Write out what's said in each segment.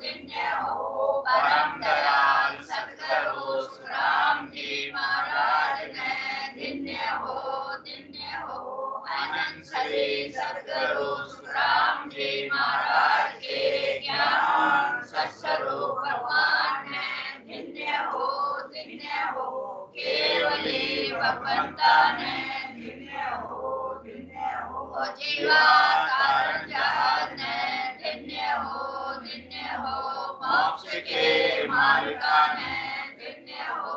धन्य हो परम दयाल सद्गुरु सुखराम जी महाराज ने, धन्य हो अनंत श्री सद्गुरु सुखराम जी महाराज के ज्ञान सत्स्वरूप भगवान ने, धन्य हो केवली भगवंता ने, धन्य हो जीवा कारण जहाज ने, धन्य हो मोक्ष के मार्गा ने, धन्य हो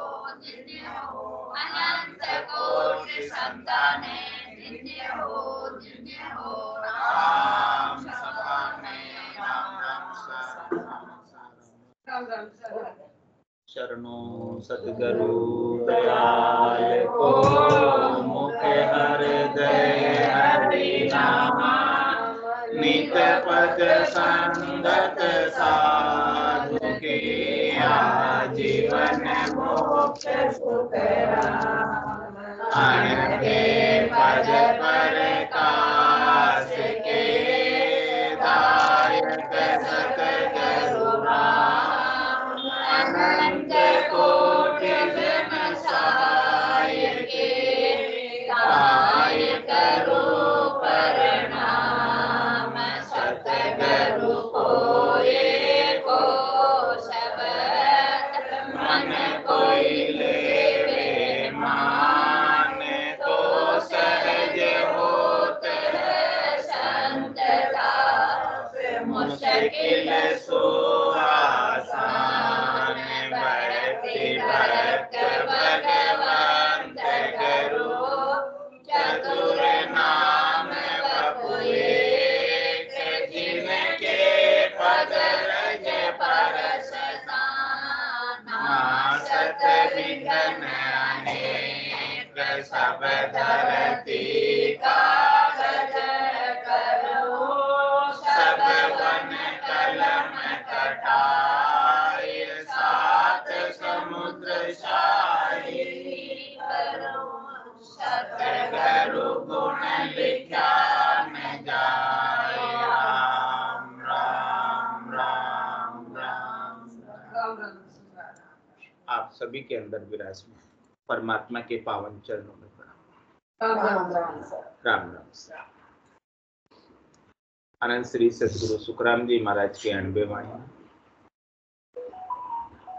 अनंत कोटि संताने, धन्य हो राम सभा में राम शरणों सद्गुरु दयाल को, मुख हृदय हरि नाम, नित पद संगत साधु के, आजीवन मोक्ष सुख राम, अनके पद प्रकाश के, दायक सतगुरु राम, अनंत कोटि जन सहाय के, दायक रूप प्रणाम, सतगुरु को एको शब्द मन कोई लेवे मान, तो सहज होत है संत दास, मुश्किल सो आसान, भक्ति भक्त भगवंत गुरु, चतुर नाम बपु एक, जिनके पद रज परसता, नासत विघ्न अनेक, सब धरती कागज करो, सब वन कलम कटाय, सात समुद्र शाही करो, सतगुरु गुण लिखा न जाय, राम राम राम राम। आप सभी के अंदर विराजमान परमात्मा के पावन चरणों में प्रणाम। राम राम। अनंत श्री सद्गुरु सुखराम जी महाराज के 90 वाणी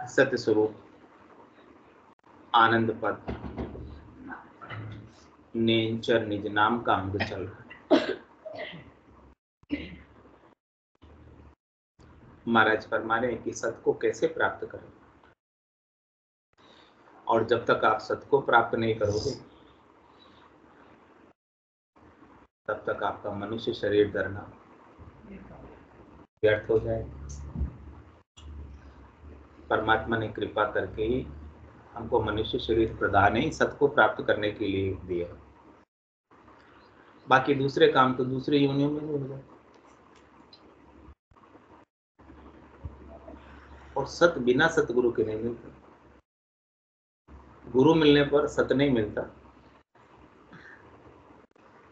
सत्य स्वरूप आनंद पद नेंचर निज नाम का अंग चल रहा है। महाराज फरमा रहे हैं कि सत को कैसे प्राप्त करें, और जब तक आप सत को प्राप्त नहीं करोगे तब तक आपका मनुष्य शरीर धरना व्यर्थ हो जाए। परमात्मा ने कृपा करके ही हमको मनुष्य शरीर प्रदान ही सत को प्राप्त करने के लिए दिया, बाकी दूसरे काम तो दूसरे योनियों में नहीं हो जाए। और सत बिना सतगुरु के नहीं मिलता, गुरु मिलने पर सत नहीं मिलता,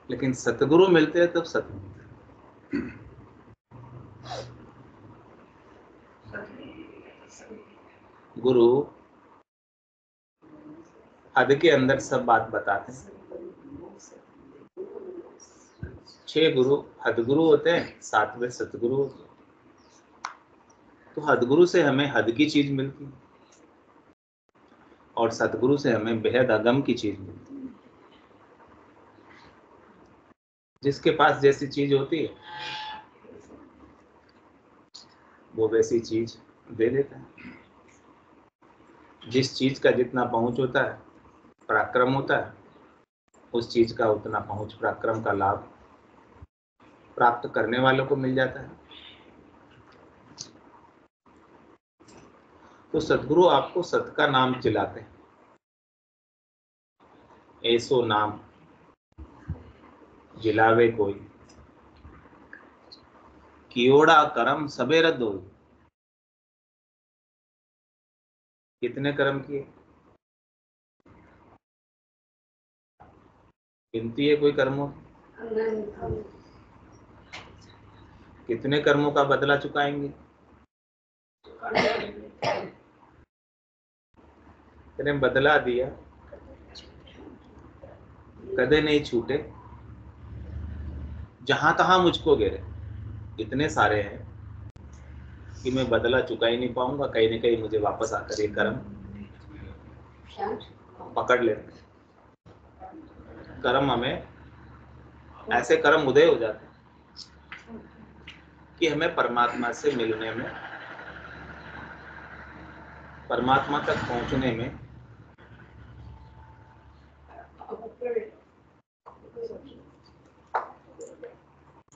लेकिन सतगुरु मिलते हैं तब सत मिलता है। गुरु हद के अंदर सब बात बताते हैं। 6 गुरु हदगुरु होते हैं, 7वें सतगुरु होते हैं। तो हदगुरु से हमें हद की चीज मिलती है और सतगुरु से हमें बेहद अगम की चीज मिलती है। जिसके पास जैसी चीज होती है वो वैसी चीज दे देता है। जिस चीज का जितना पहुंच होता है, पराक्रम होता है, उस चीज का उतना पहुंच पराक्रम का लाभ प्राप्त करने वालों को मिल जाता है। तो सद्गुरु आपको सत का नाम चिलाते हैं। ऐसो नाम जिलावे कोई, कियोड़ा करम सबे रद्द हो। कितने कर्म किए? गिनती है कोई कर्मों? कितने कर्मों का बदला चुकाएंगे? तेने बदला दिया कदे नहीं छूटे, जहां तहां मुझको घेरे। इतने सारे हैं कि मैं बदला चुका ही नहीं पाऊंगा, कहीं ना कहीं मुझे वापस आकर ये कर्म पकड़ लेते। कर्म हमें ऐसे कर्म उदय हो जाते हैं कि हमें परमात्मा से मिलने में, परमात्मा तक पहुंचने में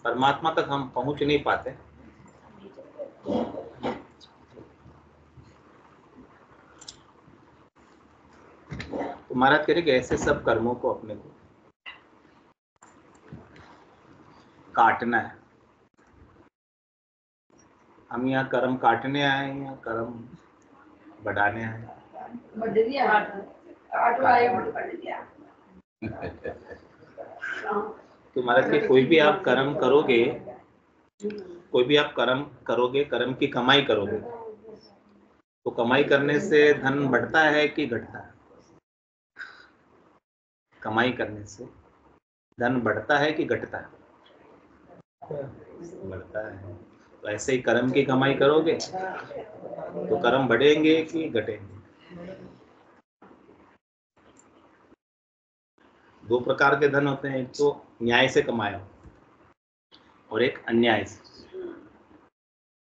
परमात्मा तक हम पहुंच नहीं पाते। तो महाराज कह रहे कि ऐसे सब कर्मों को अपने को काटना है। हम यहाँ कर्म काटने आए हैं या कर्म बढ़ाने आए हैं? तो महाराज के कोई भी आप कर्म करोगे, कोई भी आप कर्म करोगे, कर्म की कमाई करोगे, तो कमाई करने से धन बढ़ता है कि घटता है? कमाई करने से धन बढ़ता है कि घटता है? बढ़ता है। तो ऐसे ही कर्म की कमाई करोगे तो कर्म बढ़ेंगे कि घटेंगे? दो प्रकार के धन होते हैं, एक तो न्याय से कमाया और एक अन्याय से।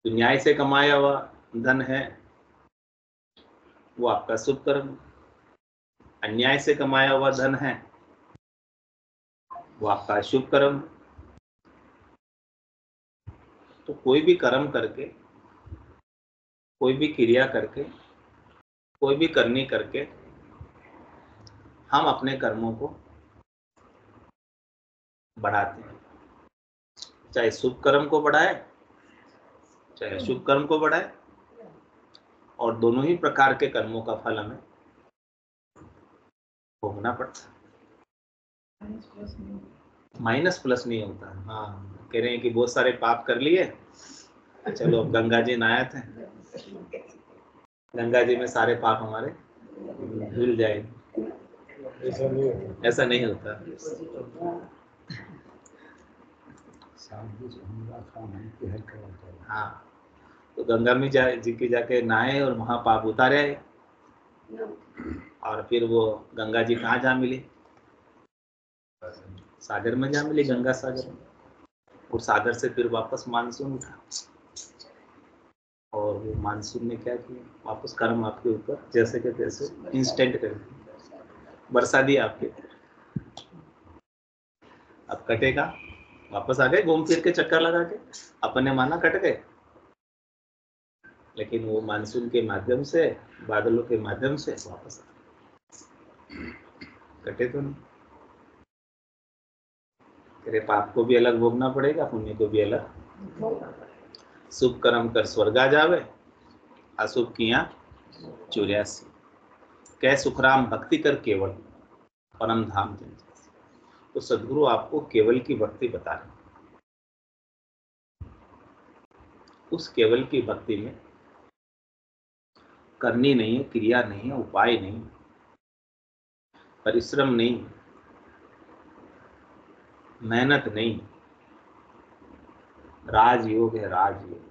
तो न्याय से कमाया हुआ धन है वो आपका शुभ कर्म, अन्याय से कमाया हुआ धन है वो आपका अशुभ कर्म। तो कोई भी कर्म करके, कोई भी क्रिया करके, कोई भी करनी करके हम अपने कर्मों को बढ़ाते हैं। चाहे शुभ कर्म को बढ़ाए चाहे अशुभ कर्म को बढ़ाए, और दोनों ही प्रकार के कर्मों का फल हमें भोगना पड़ता है। माइनस प्लस नहीं होता। हाँ, कह रहे हैं कि बहुत सारे पाप कर लिए, चलो गंगा जी नहाए थे, गंगा जी में सारे पाप हमारे धुल जाएंगे। ऐसा नहीं होता। हाँ, तो गंगा में जी के जाके नहाए और वहां पाप उतारे आए, और फिर वो गंगा जी कहाँ जा मिली? सागर में जा मिली, गंगा सागर में। और सागर से फिर वापस मानसून उठा, और वो मानसून ने क्या किया? वापस कर्म आपके ऊपर जैसे के तैसे इंस्टेंट कर दिया, बरसा दिया आपके। अब कटेगा, वापस आ गए घूम फिर के चक्कर लगा के, अपने माना कट गए, लेकिन वो मानसून के माध्यम से, बादलों के माध्यम से वापस आ गए, कटे तो नहीं। तेरे पाप को भी अलग भोगना पड़ेगा, पुण्य को भी अलग। शुभ कर्म कर स्वर्गा जावे, अशुभ किया चौरासी। कै सुखराम भक्ति कर केवल, परम धाम जन। तो सदगुरु आपको केवल की भक्ति बता रहे। उस केवल की भक्ति में करनी नहीं है, क्रिया नहीं है, उपाय नहीं, परिश्रम नहीं, मेहनत नहीं, राजयोग है, राजयोग।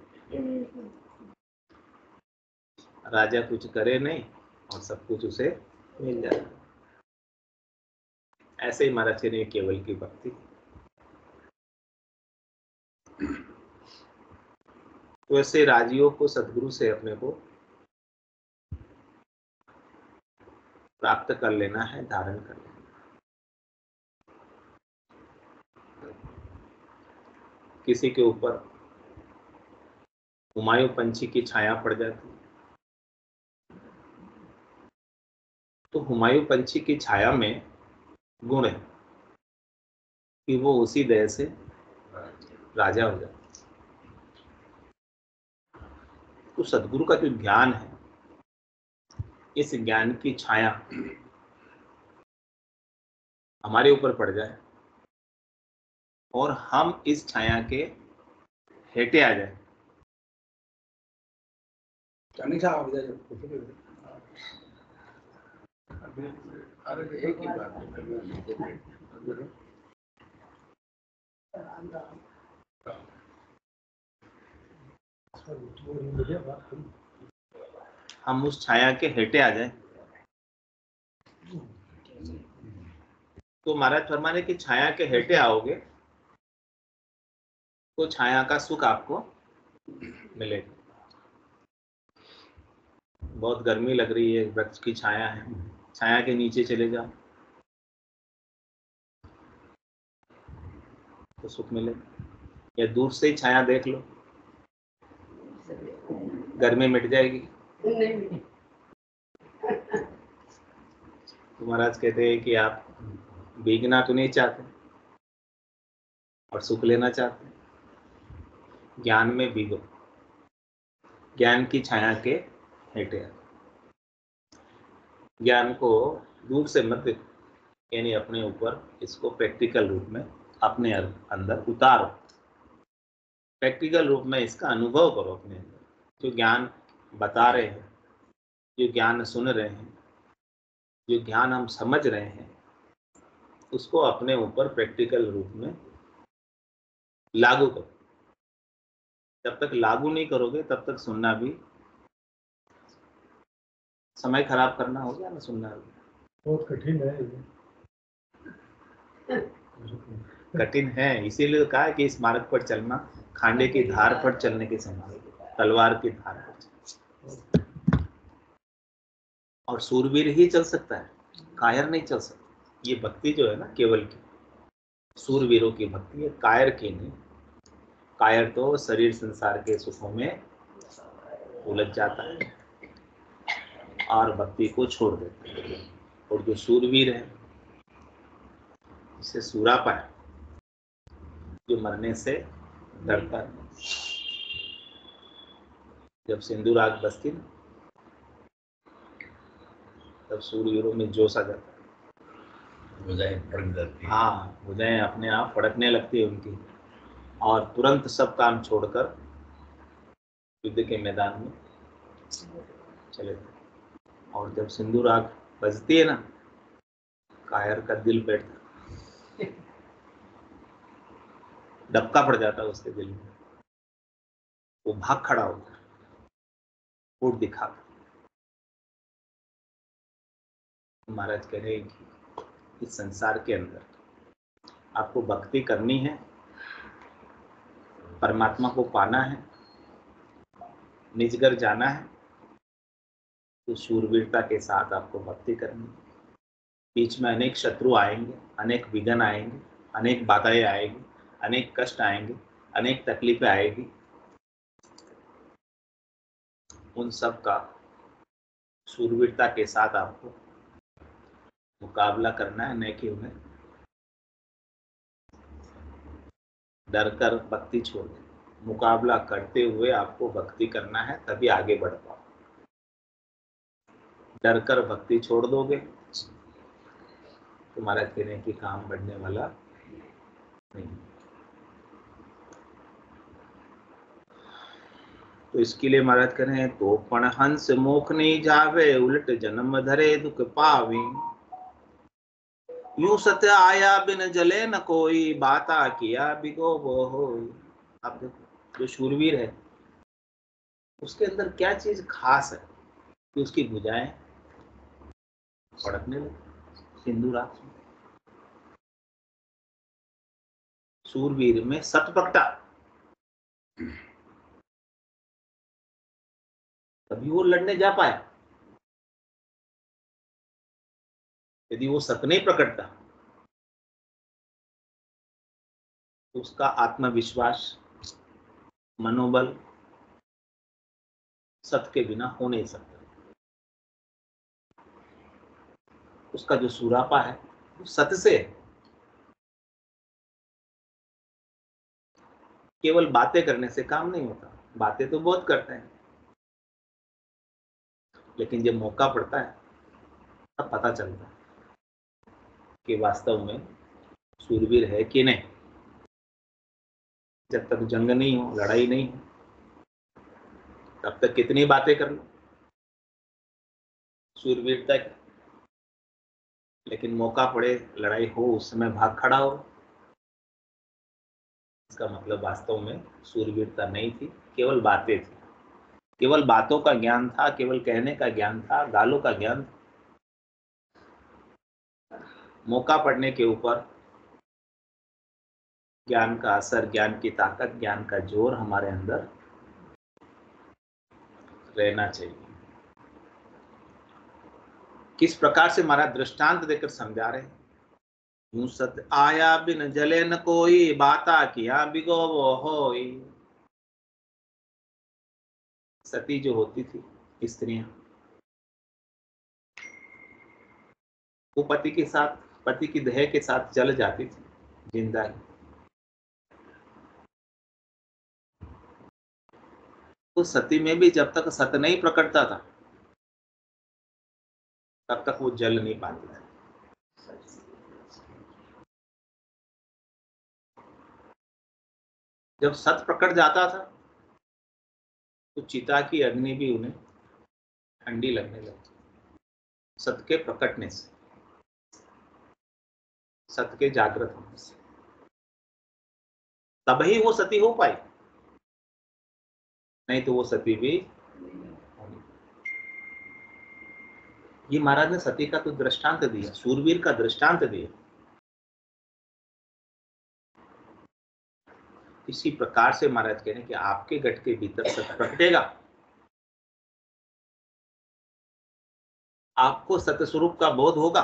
राजा कुछ करे नहीं और सब कुछ उसे मिल जाए। ऐसे ही महाराज ने केवल की भक्ति। तो ऐसे राजयोग को सदगुरु से अपने को प्राप्त कर लेना है, धारण कर लेना। किसी के ऊपर हुमायूं पंछी की छाया पड़ जाती, तो हुमायूं पंछी की छाया में गुण है कि वो उसी दया से राजा हो जाता। तो सदगुरु का जो ज्ञान है, इस ज्ञान की छाया हमारे ऊपर पड़ जाए और हम इस छाया के हेठे आ जाए, एक ही बात हम उस छाया के हेठे आ जाए। तो महाराज फरमा रहे कि छाया के हेठे आओगे तो छाया का सुख आपको मिलेगा। बहुत गर्मी लग रही है, वृक्ष की छाया है, छाया के नीचे चले जाओ तो सुख मिलेगा। या दूर से ही छाया देख लो, गर्मी मिट जाएगी। तो महाराज कहते हैं कि आप भीगना तो नहीं चाहते और सुख लेना चाहते, ज्ञान में भीगो, ज्ञान की छाया के हेठे। ज्ञान को दूर से मत देखो, यानी अपने ऊपर इसको प्रैक्टिकल रूप में अपने अंदर उतारो, प्रैक्टिकल रूप में इसका अनुभव करो अपने अंदर। जो ज्ञान बता रहे हैं, जो ज्ञान सुन रहे हैं, जो ज्ञान हम समझ रहे हैं, उसको अपने ऊपर प्रैक्टिकल रूप में लागू करो। जब तक लागू नहीं करोगे तब तक सुनना भी समय खराब करना हो गया ना, सुनना भी बहुत कठिन है। कठिन है, इसीलिए तो कहा कि इस मार्ग पर चलना खांडे की धार पर चलने के समान, तलवार की धार पर चलना। और सूरवीर ही चल सकता है, कायर नहीं चल सकता। ये भक्ति जो है ना केवल की सूरवीरों की भक्ति है, कायर की नहीं। कायर तो शरीर संसार के सुखों में उलझ जाता है और भक्ति को छोड़ देता है। और जो सूरवीर है, जिसे सूरापा है, जो मरने से डरता है। जब सिंदूर आग बसती ना, तब सूरवीरों में जोश आ जाता है, भुजाएं फड़क जाती है। हाँ, भुजाएं अपने आप फड़कने लगती है उनकी, और तुरंत सब काम छोड़कर युद्ध के मैदान में चले जाते। और जब सिंदूर आग बजती है ना, कायर का दिल बैठता, डबका पड़ जाता है उसके दिल में, वो भाग खड़ा होता है, फूट दिखाता। महाराज कह रहे हैं कि इस संसार के अंदर आपको भक्ति करनी है, परमात्मा को पाना है, निजगर जाना है, तो शूरवीरता के साथ आपको भक्ति करनी है। बीच में अनेक शत्रु आएंगे, अनेक विघ्न आएंगे, अनेक बाधाएं आएंगी, अनेक कष्ट आएंगे, अनेक तकलीफें आएगी। उन सब का शूरवीरता के साथ आपको मुकाबला करना है, नहीं कि उन्हें डर कर भक्ति छोड़ दें। मुकाबला करते हुए आपको भक्ति करना है, तभी आगे बढ़ पाओ। डर कर भक्ति छोड़ दोगे तो महाराज कह रहे हैं कि काम बढ़ने वाला नहीं। तो इसके लिए महाराज कह रहे हैं, तो पण हंस मोख नहीं जावे, उलट जन्म धरे दुख पावी। यूं सत्य आया बिन जले न कोई, बाता किया बिगो वो हो। आप देखो, जो शूरवीर है उसके अंदर क्या चीज खास है कि उसकी भुजाएं फड़कने लगी सिंदूर आग में। शूरवीर में सतपकता, तभी वो लड़ने जा पाया। यदि वो सत नहीं प्रकटता तो उसका आत्मविश्वास, मनोबल सत के बिना हो नहीं सकता। उसका जो सुरापा है वो सत से है। केवल बातें करने से काम नहीं होता, बातें तो बहुत करते हैं, लेकिन जब मौका पड़ता है तब पता चलता है कि वास्तव में शूरवीर है कि नहीं। जब तक जंग नहीं हो, लड़ाई नहीं हो, तब तक कितनी बातें कर लो, शूरवीरता की, लेकिन मौका पड़े, लड़ाई हो, उस समय भाग खड़ा हो, इसका मतलब वास्तव में शूरवीरता नहीं थी, केवल बातें थी, केवल बातों का ज्ञान था, केवल कहने का ज्ञान था, गालों का ज्ञान था। मौका पड़ने के ऊपर ज्ञान का असर, ज्ञान की ताकत, ज्ञान का जोर हमारे अंदर रहना चाहिए। किस प्रकार से हमारा दृष्टांत देकर समझा रहे हैं। यूं सत आया बिन जले न कोई, बाता किया बिगो वो होई। सती जो होती थी स्त्रियां, वो पति के साथ, पति की देह के साथ जल जाती थी जिंदा ही। तो सती में भी जब तक सत नहीं प्रकटता था तब तक वो जल नहीं पाती थी। जब सत प्रकट जाता था तो चिता की अग्नि भी उन्हें ठंडी लगने लगती, सत के प्रकटने से, सत के जागृत होने से। तभी वो सती हो पाई, नहीं तो वो सती भी। ये महाराज ने सती का तो दृष्टांत दिया, शूरवीर का दृष्टांत दिया। इसी प्रकार से महाराज कह रहे हैं कि आपके गट के भीतर सत प्रकटेगा, आपको सतस्वरूप का बोध होगा,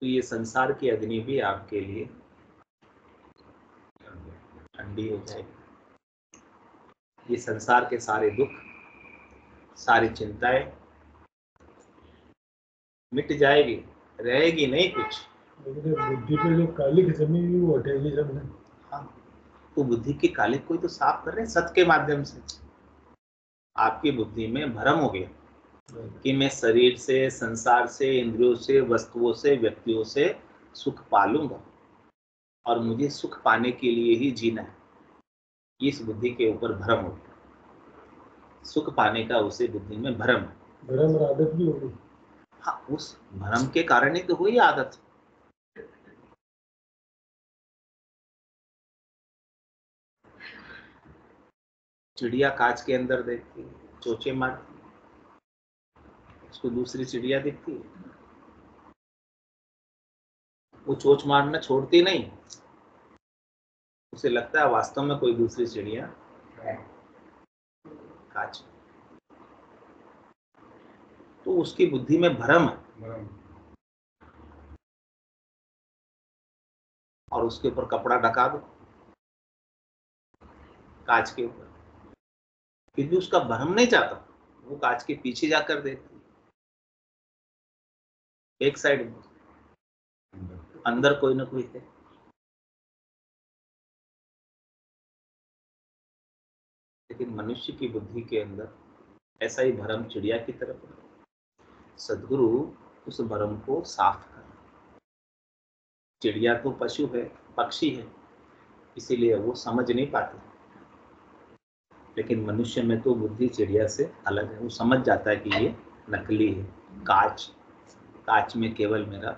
तो ये संसार की अग्नि भी आपके लिए ठंडी हो जाएगी। ये संसार के सारे दुख, सारी चिंताएं मिट जाएगी, रहेगी नहीं कुछ। बुद्धि पे जो कालिक जमी हुई वो हटेगी जब नहीं। हाँ, तो बुद्धि की कालिक को तो साफ कर रहे हैं सत के माध्यम से। आपकी बुद्धि में भ्रम हो गया कि मैं शरीर से, संसार से, इंद्रियों से, वस्तुओं से, व्यक्तियों से सुख पालूंगा और मुझे सुख पाने के लिए ही जीना है। इस बुद्धि के ऊपर भ्रम हो गया, सुख पाने का उसे बुद्धि में भ्रम है। भ्रम और आदत भी होगी। हाँ, उस भ्रम के कारण ही तो हुई आदत। चिड़िया कांच के अंदर देखती है, चोंचे मारती, उसको दूसरी चिड़िया दिखती है, वो चोंच मारना छोड़ती नहीं, उसे लगता है वास्तव में कोई दूसरी चिड़िया है कांच। तो उसकी बुद्धि में भ्रम है और उसके ऊपर कपड़ा ढका दो कांच के ऊपर, फिर भी उसका भ्रम नहीं जाता, वो कांच के पीछे जाकर देखती, एक साइड में अंदर कोई ना कोई है। लेकिन मनुष्य की बुद्धि के अंदर ऐसा ही भ्रम चिड़िया की तरफ है। सद्गुरु उस भ्रम को साफ कर। चिड़िया तो पशु है, पक्षी है, इसीलिए वो समझ नहीं पाते, लेकिन मनुष्य में तो बुद्धि चिड़िया से अलग है। वो समझ जाता है कि ये नकली है, कांच, कांच में केवल मेरा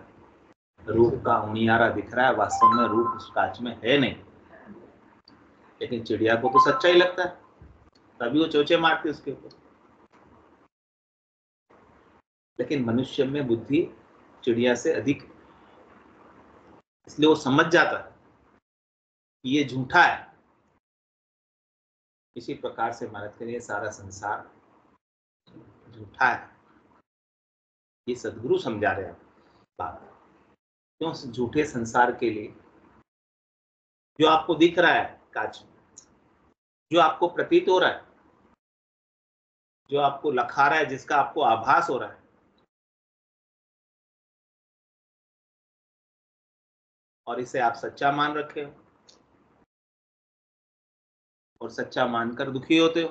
रूप का उनियारा दिख रहा है, वास्तव में रूप उस कांच में है नहीं। लेकिन चिड़िया को तो सच्चा ही लगता है, तभी वो चोंचे मारती उसके ऊपर। लेकिन मनुष्य में बुद्धि चिड़िया से अधिक है, इसलिए वो समझ जाता है कि ये झूठा है। इसी प्रकार से भारत के लिए सारा संसार झूठा है, ये सद्गुरु समझा रहे हैं बात। क्यों झूठे संसार के लिए, जो आपको दिख रहा है कांच में, जो आपको प्रतीत हो रहा है, जो आपको लखा रहा है, जिसका आपको आभास हो रहा है, और इसे आप सच्चा मान रखे हो और सच्चा मानकर दुखी होते हो।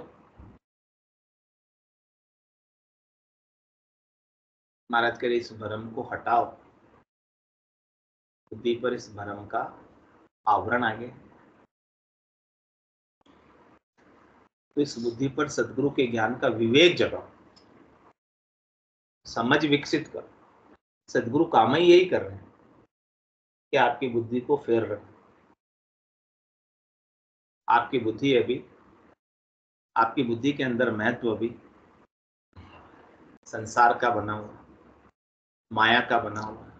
महाराज करे इस भ्रम को हटाओ, बुद्धि पर इस भ्रम का आवरण आ गया। तो इस बुद्धि पर सदगुरु के ज्ञान का विवेक जगाओ, समझ विकसित करो। सदगुरु काम ही यही कर रहे हैं कि आपकी बुद्धि को फेर रहे। आपकी बुद्धि अभी, आपकी बुद्धि के अंदर महत्व अभी संसार का बना हुआ, माया का बना हुआ,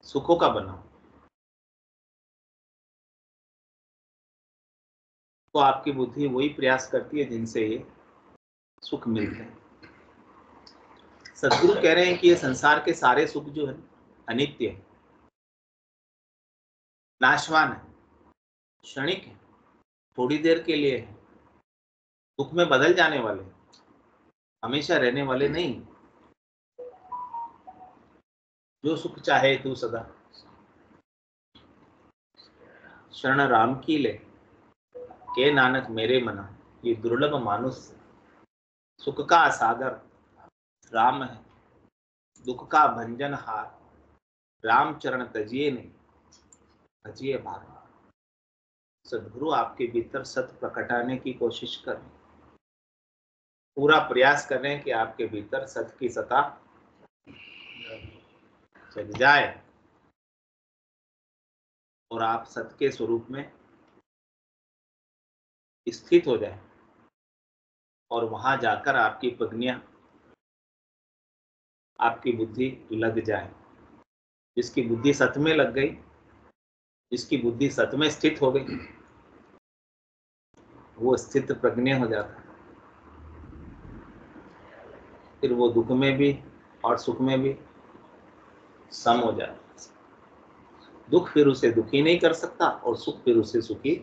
सुखों का बना हुआ। तो आपकी बुद्धि वही प्रयास करती है जिनसे ये सुख मिलते हैं। सदगुरु कह रहे हैं कि ये संसार के सारे सुख जो है अनित्य है, नाशवान है, क्षणिक है, थोड़ी देर के लिए है, दुख में बदल जाने वाले, हमेशा रहने वाले नहीं। जो सुख चाहे तू सदा शरण राम की ले, के नानक मेरे मना। ये दुर्लभ मानुष सुख का सागर राम है, दुख का भंजन हार। राम चरण तजिए नहीं, तजिए भार। सदगुरु आपके भीतर सत प्रकटाने की कोशिश कर रहे हैं, पूरा प्रयास कर रहे हैं कि आपके भीतर सत की सत्ता जग जाए और आप सत के स्वरूप में स्थित हो जाए और वहां जाकर आपकी पगनियां, आपकी बुद्धि लग जाए। जिसकी बुद्धि सत में लग गई, जिसकी बुद्धि सत में स्थित हो गई, वो स्थित प्रज्ञ हो जाता है। फिर वो दुख में भी और सुख में भी सम हो जाता है। दुख फिर उसे दुखी नहीं कर सकता और सुख फिर उसे सुखी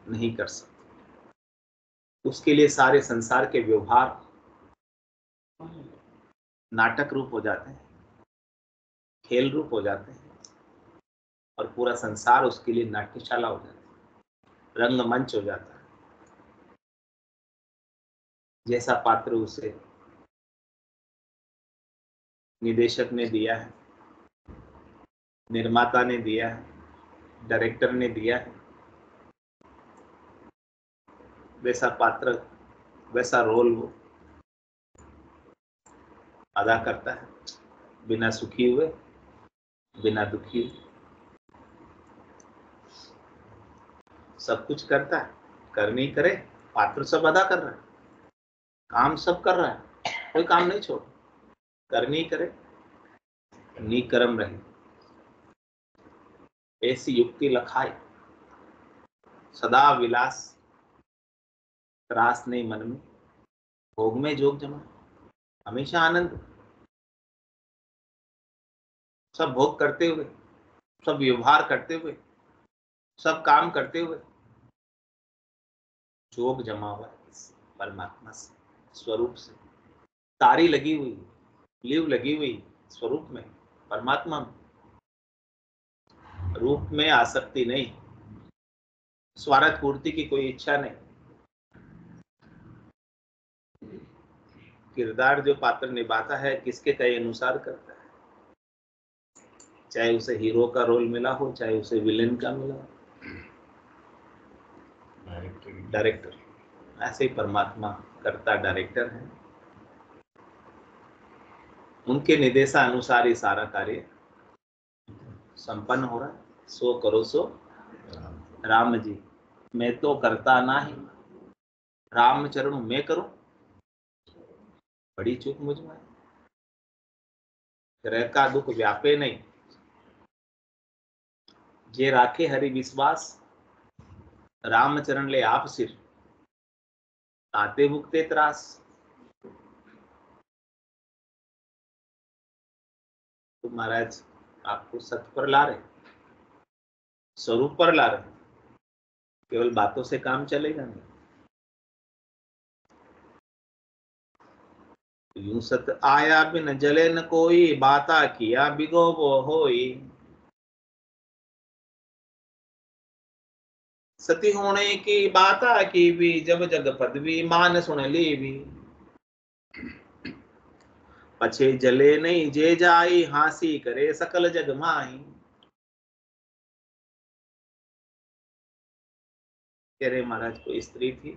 नहीं कर सकता। उसके लिए सारे संसार के व्यवहार नाटक रूप हो जाते हैं, खेल रूप हो जाते हैं और पूरा संसार उसके लिए नाट्यशाला हो जाता है, रंगमंच हो जाता है। जैसा पात्र उसे निदेशक ने दिया है, निर्माता ने दिया है, डायरेक्टर ने दिया है, वैसा पात्र, वैसा रोल वो अदा करता है, बिना सुखी हुए, बिना दुखी हुए। सब कुछ करता है, कर नहीं करे, पात्र सब अदा कर रहा है, काम सब कर रहा है, कोई काम नहीं छोड़, कर नहीं करे, निकर्म रहे। ऐसी युक्ति लखाई, सदा विलास, त्रास नहीं मन में, भोग में जोग जमा, हमेशा आनंद। सब भोग करते हुए, सब व्यवहार करते हुए, सब काम करते हुए जोग जमा हुआ है इस परमात्मा से, स्वरूप से। तारी लगी हुई, लीव लगी हुई स्वरूप में, परमात्मा में। रूप में आसक्ति नहीं, स्वार्थ पूर्ति की कोई इच्छा नहीं। किरदार जो पात्र निभाता है किसके कहे अनुसार करता है, चाहे उसे हीरो का रोल मिला हो, चाहे उसे विलेन का मिला हो। डायरेक्टर, ऐसे ही परमात्मा करता डायरेक्टर है, उनके निर्देशानुसार ही सारा कार्य संपन्न हो रहा है। सो करो सो राम जी, मैं तो करता ना ही, राम चरणों में करूं, बड़ी चूक मुझ में। ग्रह का दुख व्यापे नहीं, जे राखे हरि विश्वास, रामचरण ले आप सिर, ताते भुगते त्रास। तो महाराज आपको सत्य पर ला रहे, स्वरूप पर ला रहे, केवल बातों से काम चलेगा नहीं। यूं सत आया बिन जले न कोई, बाता किया बिगो वो होई। सती होने की बाता की भी, जब जग पदवी मान सुन ली भी। पछे जले नहीं जे जाई, हासी करे सकल जग माही। कह रहे महाराज कोई स्त्री थी,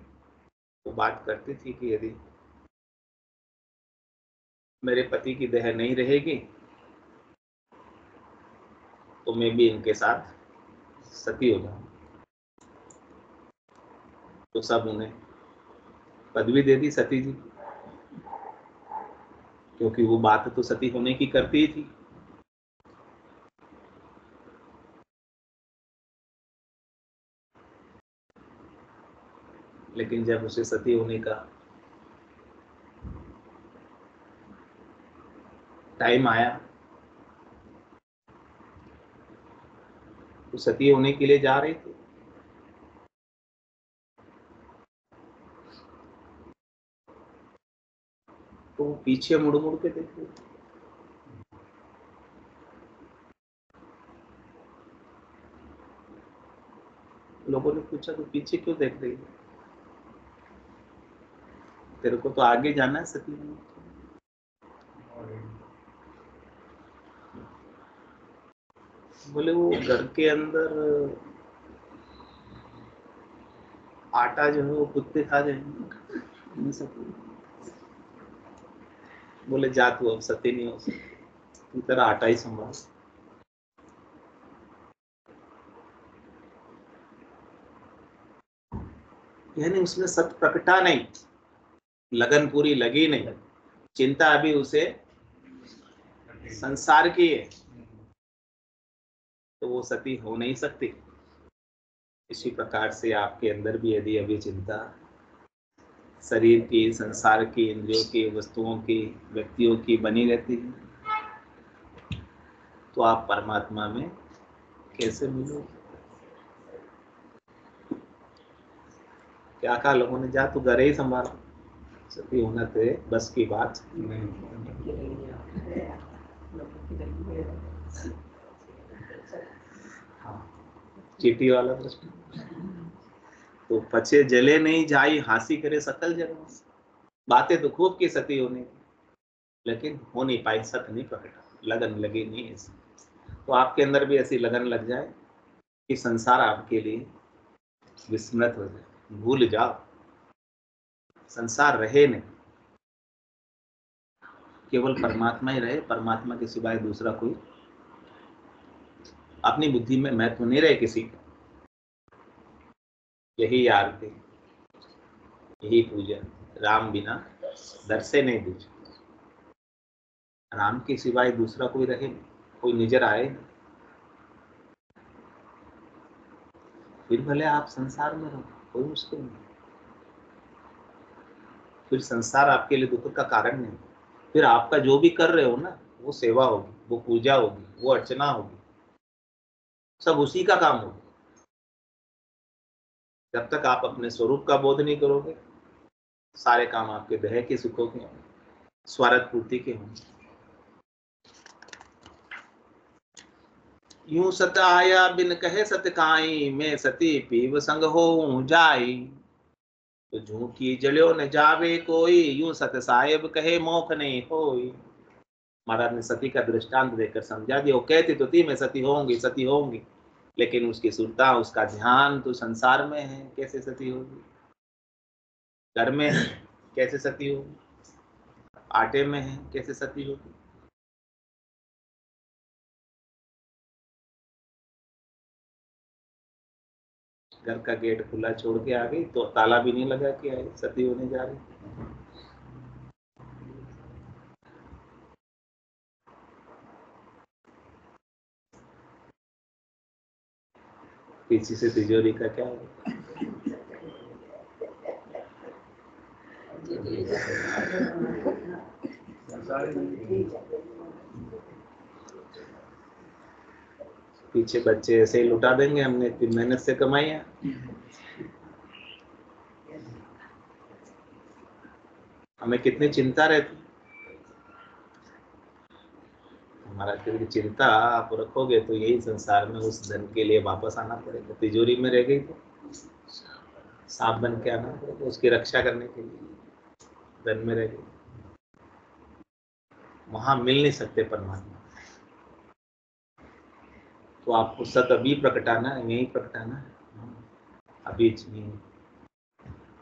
वो बात करती थी कि यदि मेरे पति की देह नहीं रहेगी तो मैं भी इनके साथ सती हो जाऊं। तो सब उन्हें पदवी दे दी सती जी, क्योंकि वो बात तो सती होने की करती ही थी। लेकिन जब उसे सती होने का टाइम आया तो सती होने के लिए जा रही थी, तो वो पीछे मुड़ मुड़ के देख रही थी। लोगों ने पूछा तो पीछे क्यों देख रही है, तेरे को तो आगे जाना है सती होने। बोले वो घर के अंदर आटा जो है वो कुत्ते खा जाएंगे। बोले जा तू अब सती नहीं हो सकती, तू तेरा आटा ही संभाल। यानी उसमें सत्य प्रकटा नहीं, लगन पूरी लगी नहीं, चिंता अभी उसे संसार की है, तो वो सती हो नहीं सकती। इसी प्रकार से आपके अंदर भी यदि अभी चिंता शरीर की, संसार की, इंद्रियों की, वस्तुओं की, व्यक्तियों की बनी रहती है तो आप परमात्मा में कैसे मिलोगे। क्या कहा लोगों ने, जा तू घर ही संभाल, सती होना तेरे बस की बात नहीं। चीटी वाला प्रश्न। तो पचे जले नहीं जाई, हांसी करे सकल जन्म। बातें तो खूब की सती होने की, लेकिन हो नहीं पाई, सत्य नहीं प्रकटा, लगन लगी नहीं ऐसी। तो आपके अंदर भी ऐसी लगन लग जाए कि संसार आपके लिए विस्मृत हो जाए, भूल जाओ, संसार रहे नहीं, केवल परमात्मा ही रहे, परमात्मा के सिवाय दूसरा कोई, अपनी बुद्धि में महत्व नहीं रहे किसी का। यही आरती, यही पूजन, राम बिना दर्शे नहीं दूज। राम के सिवाय दूसरा कोई रहे नहीं, कोई नजर आए नहीं, फिर भले आप संसार में रहो, कोई मुश्किल नहीं, फिर संसार आपके लिए दुख का कारण नहीं। फिर आपका जो भी कर रहे हो ना, वो सेवा होगी, वो पूजा होगी, वो अर्चना होगी, सब उसी का काम होगा। जब तक आप अपने स्वरूप का बोध नहीं करोगे, सारे काम आपके देह के सुखों के, स्वार्थ पूर्ति के होंगे। यूं सत आया बिन कहे सत काई, मैं सती पीव संग हो जाई। तो झूठी जल्यो न जावे कोई, यूं सत साहेब कहे मोख नहीं होई। महाराज ने सती का दृष्टांत देकर समझा दिया। वो कहती तो थी मैं सती होंगी, सती होंगी, लेकिन उसकी सुरता, उसका ध्यान तो संसार में है, कैसे सती होगी। घर में है, कैसे सती होगी। आटे में है, कैसे सती होगी। घर का गेट खुला छोड़ के आ गई तो ताला भी नहीं लगा के आई, सती होने जा रही। पीछे से तिजोरी का क्या होगा। पीछे बच्चे ऐसे ही लुटा देंगे, हमने इतनी मेहनत से कमाई है। हमें कितनी चिंता रहती, हमारा फिर चिंता आप रखोगे तो यही संसार में उस धन के लिए वापस आना पड़ेगा। तिजोरी में रह गई तो सांप बन के आना पड़ेगा उसकी रक्षा करने के लिए। धन में रह गई, वहां मिल नहीं सकते परमात्मा। तो आपको सत अभी प्रकटाना है, यही प्रकटाना है, अभी नहीं।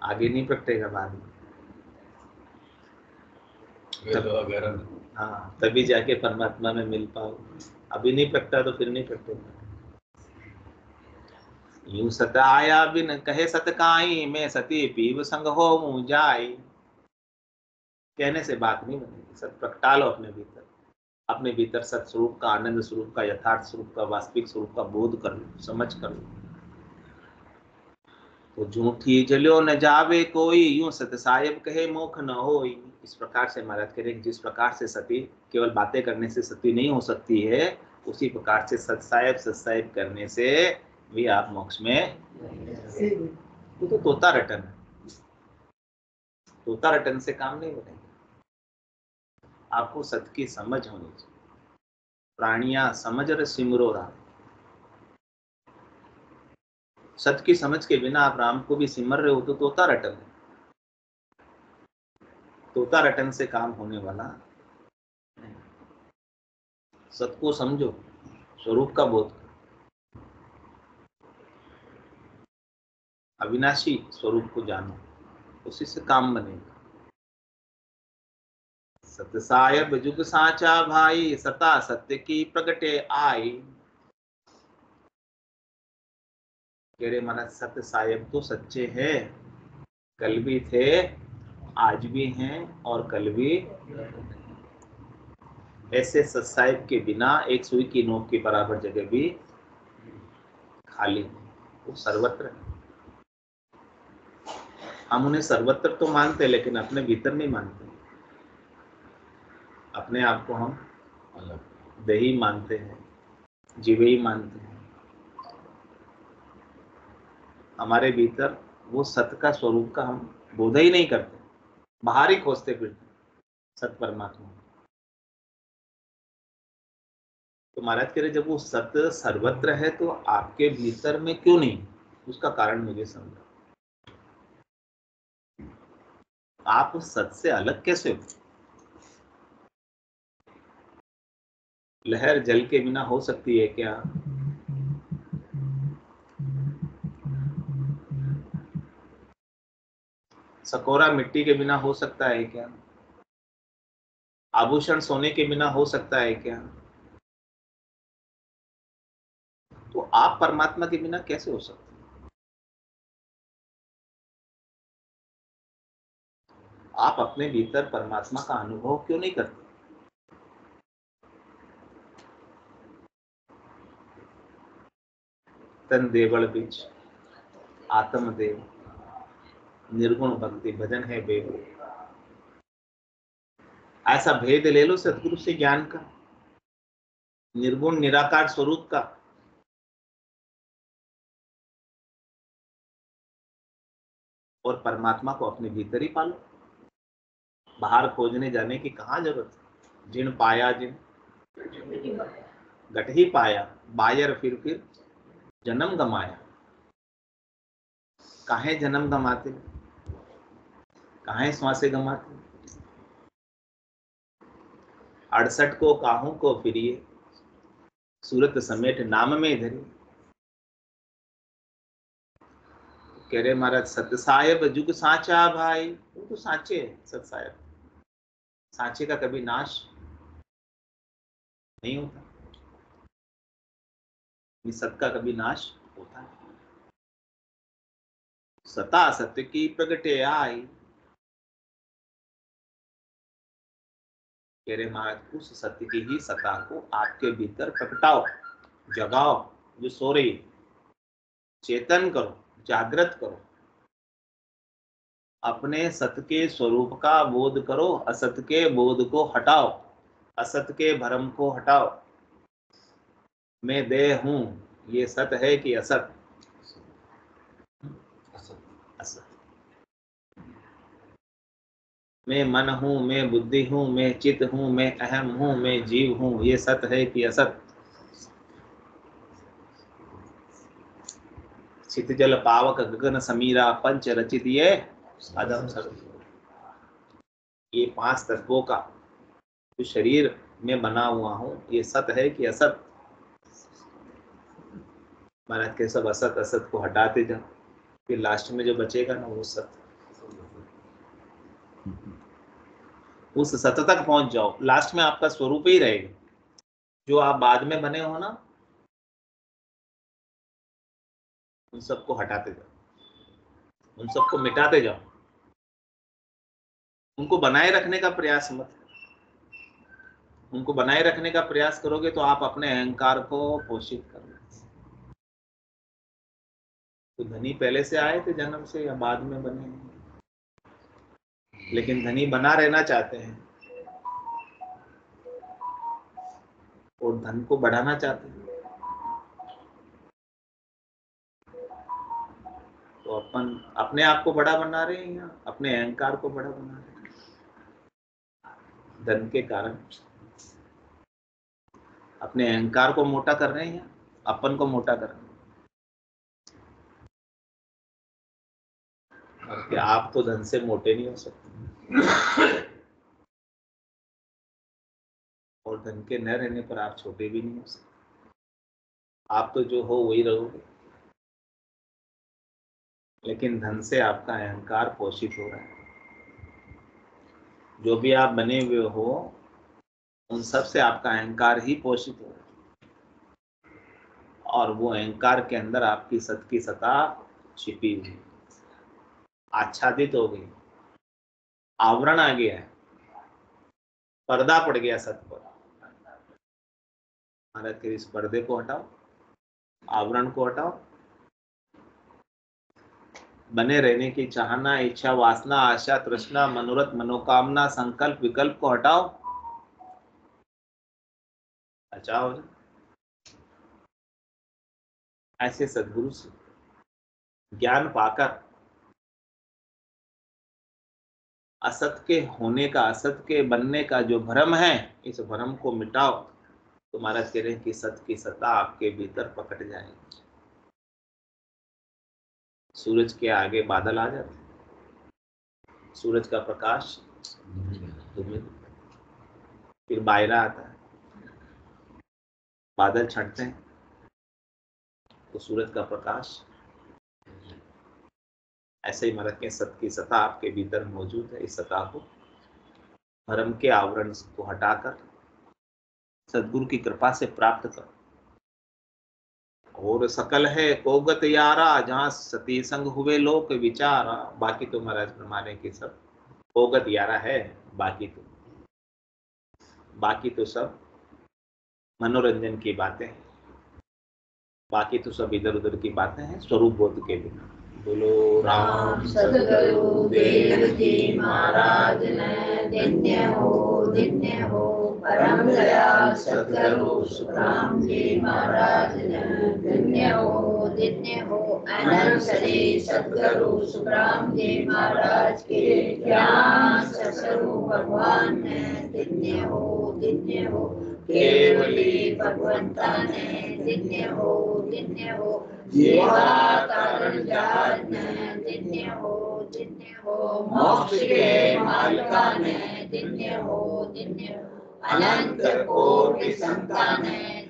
आगे नहीं प्रकटेगा बाद में। हाँ, तभी जाके परमात्मा में मिल पाओ। अभी नहीं प्रकटा तो फिर नहीं प्रकटेगा। यूं सत आया बिन कहे सत काई, मैं सती पीव संग हो मुँह जाई। कहने से बात नहीं बनेगी, सत प्रकटा लो अपने भीतर। अपने भीतर सत स्वरूप का, आनंद स्वरूप का, यथार्थ स्वरूप का, वास्तविक स्वरूप का बोध कर लो, समझ कर लो। तो झूठी जलियो न जावे कोई, यूं सत साहिब कहे मोख न होई। इस प्रकार से महाराज कह रहे हैं, जिस प्रकार से सती केवल बातें करने से सती नहीं हो सकती है, उसी प्रकार से सत्साहिब करने से भी आप मोक्ष में। तो तोता रटन है, तोता रटन से काम नहीं बनेगा। आपको सत्य की समझ होनी चाहिए। प्राणिया समझ र सिमरो राम। सत्य की समझ के बिना आप राम को भी सिमर रहे हो तो तोता रटन है। तोता रटन से काम होने वाला नहीं। सत्य को समझो, स्वरूप का बोध करो, अविनाशी स्वरूप को जानो, उसी से काम बनेगा। सत्य साहिब जुग साचा भाई, सता सत्य की प्रगटे आई। कह रहे महाराज सत्य साहिब तो सच्चे हैं, कल भी थे, आज भी हैं और कल भी। ऐसे सत्साहिब के बिना एक सुई की नोक के बराबर जगह भी खाली, वो सर्वत्र है। हम उन्हें सर्वत्र तो मानते हैं, लेकिन अपने भीतर नहीं मानते। अपने आप को हम देही मानते हैं, जीवही मानते हैं। हमारे भीतर वो सत्य का स्वरूप का हम बोध ही नहीं करते, बाहर ही खोजते फिरते सत्य परमात्मा। तो महाराज कह रहे जब वो सत्य सर्वत्र है तो आपके भीतर में क्यों नहीं, उसका कारण मुझे समझो। आप उस सत्य से अलग कैसे हो? लहर जल के बिना हो सकती है क्या? सकोरा मिट्टी के बिना हो सकता है क्या? आभूषण सोने के बिना हो सकता है क्या? तो आप परमात्मा के बिना कैसे हो सकते? आप अपने भीतर परमात्मा का अनुभव क्यों नहीं करते? तन देवल बीच आत्मदेव, निर्गुण भक्ति भजन है बेबो। ऐसा भेद ले लो सतगुरु से ज्ञान का, निर्गुण निराकार स्वरूप का। और परमात्मा को अपने भीतर ही पालो, बाहर खोजने जाने की कहाँ जरूरत है। जिन पाया जिन गट ही पाया, बायर फिर जन्म गमाया। काहे जन्म गमाते, काहे श्वासे गमाते। 68 को काहू को फिरिए, सूरत समेट नाम में धरी। कह रहे महाराज सत्य साहेब जुग साचा भाई, वो तो साचे है। सत्य साहेब, साचे का कभी नाश नहीं होता, सत्य का कभी नाश होता है। सता सत्य की प्रगटे आई। कह रहे महाराज उस सत्य की ही सत्ता को आपके भीतर प्रकटाओ, जगाओ। जो सो रही, चेतन करो, जागृत करो। अपने सत्य के स्वरूप का बोध करो, असत्य के बोध को हटाओ, असत्य के भ्रम को हटाओ। मैं देह हूं, ये सत्य है कि असत? असत। मैं मन हूं, मैं बुद्धि हूं, मैं चित्त हूं, मैं अहम हूं, मैं जीव हूं, ये सत्य है कि असत? चित जल पावक गगन समीरा, पंच रचित ये अदम सर्व। ये 5 तत्वों का जो शरीर में बना हुआ हूं, ये सत्य है कि असत? महाराज के सब असत असत को हटाते जाओ, फिर लास्ट में जो बचेगा ना वो सत्य। उस सत तक पहुंच जाओ, लास्ट में आपका स्वरूप ही रहेगा। जो आप बाद में बने हो ना, उन सबको हटाते जाओ, उन सबको मिटाते जाओ, उनको बनाए रखने का प्रयास मत। उनको बनाए रखने का प्रयास करोगे तो आप अपने अहंकार को पोषित करोगे। तो धनी पहले से आए थे जन्म से या बाद में बने हैं, लेकिन धनी बना रहना चाहते हैं और धन को बढ़ाना चाहते हैं। तो अपन अपने आप को बड़ा बना रहे हैं या अपने अहंकार को बड़ा बना रहे हैं? धन के कारण अपने अहंकार को मोटा कर रहे हैं या अपन को मोटा कर रहे हैं? और क्या आप तो धन से मोटे नहीं हो सकते, और धन के न रहने पर आप छोटे भी नहीं हो सकते। आप तो जो हो वही रहोगे, लेकिन धन से आपका अहंकार पोषित हो रहा है। जो भी आप बने हुए हो उन सब से आपका अहंकार ही पोषित हो रहा है, और वो अहंकार के अंदर आपकी सत की सत्ता छिपी हुई, आच्छादित हो गई, आवरण आ गया है, पर्दा पड़ गया सत पर। महाराज के इस पर्दे को हटाओ, आवरण को हटाओ, बने रहने की चाहना, इच्छा, वासना, आशा, तृष्णा, मनोरथ, मनोकामना, संकल्प, विकल्प को हटाओ, अच्छा हो जाए। ऐसे सद्गुरु से ज्ञान पाकर असत के होने का, असत के बनने का जो भ्रम है, इस भ्रम को मिटाओ तो महाराज कह रहे हैं कि सत की सत्ता आपके भीतर पकड़ जाएगी। सूरज के आगे बादल आ जाते, सूरज का प्रकाश तुम्हें, फिर बायरा आता है, बादल छंटते हैं तो सूरज का प्रकाश। ऐसे ही महाराज के सत की सत्ता आपके भीतर मौजूद है। इस सत्ता को, भ्रम के आवरण को हटाकर सद्गुरु की कृपा से प्राप्त करो। और सकल है कोगत यारा, जहाँ सती संग हुए लोक विचारा। बाकी तो महाराज हमारे की सब कोगत यारा है, बाकी तो सब मनोरंजन की बातें हैं, बाकी तो सब इधर उधर की बातें हैं, स्वरूप बोध के बिना। बोलो राम सद्गुरु देव जी महाराज ने धन्य हो परम दयाल सद्गुरु सुखराम जी महाराज ने धन्य हो अनंत श्री सद्गुरु सुखराम जी महाराज के ज्ञान सद्गुरु भगवान ने धन्य हो केवली भगवंता ने धन्य हो जीवा कारण जात ने धन्य हो मोक्ष के मालिका ने धन्य हो अनंत कोटि संतान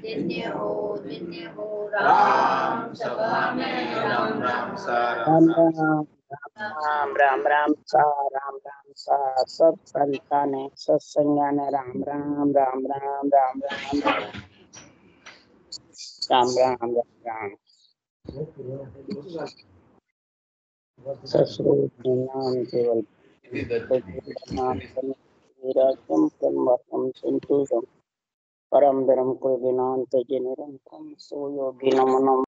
धन्य हो राम सभा में राम राम सा राम राम राम राम सा राम राम सा सब संताने सत्संगाने राम राम राम राम राम राम राम राम राम ससुर नाम केवल नाम विराजम ब्रह्मम संतोषम परम धर्म को विनांत जनिरंतरम सो योगी नमो नमः।